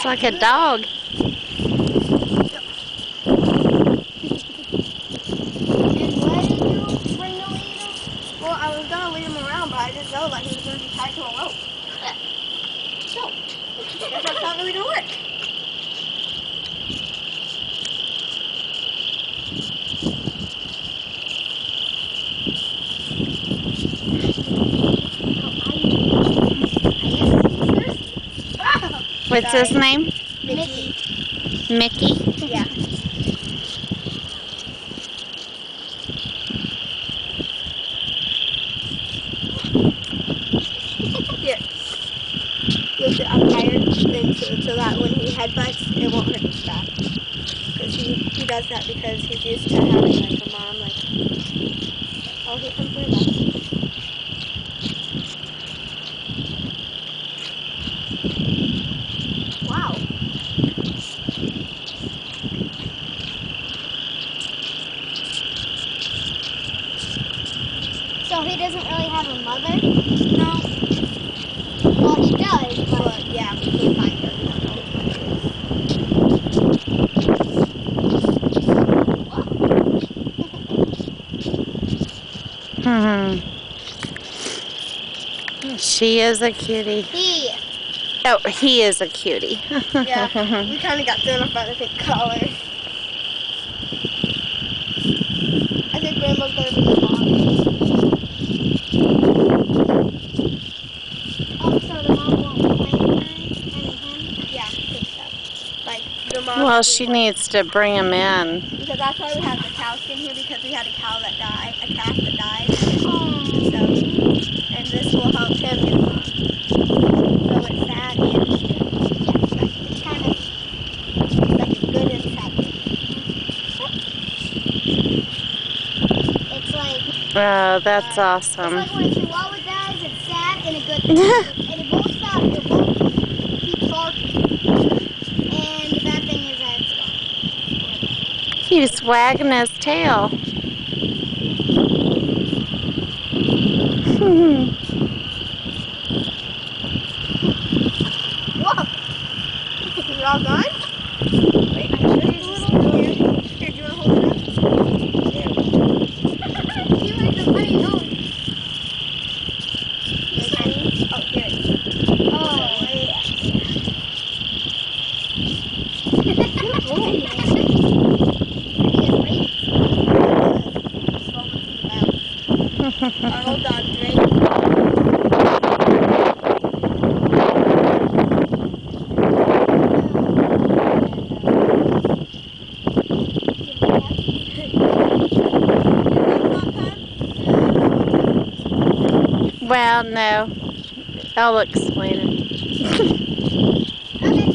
Looks like a dog. Well, I was gonna lead him around, but I didn't know that he was gonna be tied to a rope. So, that's not really gonna work. What's his name? Mickey. Mickey? Yeah. Here. You have to umpire things so that when he headbutts, it won't hurt his back. Because he does that because he's used to having like a mom like, oh, here comes my back. Wow. So he doesn't really have a mother? No. Well, he does, But yeah, we can't find her. We don't know what She is a cutie. he. Oh, he is a cutie. Yeah, we kind of got thrown off by the pink collar. I think Rainbow's gonna be the mom. Oh, so the mom won't claim her? I mean him? Yeah, I think so. Like, the mom. Well, she needs to bring him in. Because that's why we have the cow skin here, because we had a cow that died, a calf that died. Oh. So, and this will help him get a mom. So it's sad and good. Yeah, it's kind of like a good and sad thing. It's like, Oh, that's it's awesome. like when a chihuahua dies, it's sad and a good thing. And it won't stop, it won't keep barking. And the bad thing is that it's gone. He was wagging his tail. Whoa! You're all gone? Wait, I'm sure there's a little here. Here, do you want to hold it up? He likes a funny nose. Oh, here it is. Oh, yeah. Our old dog, Drake. Well, no. I'll explain it. Okay.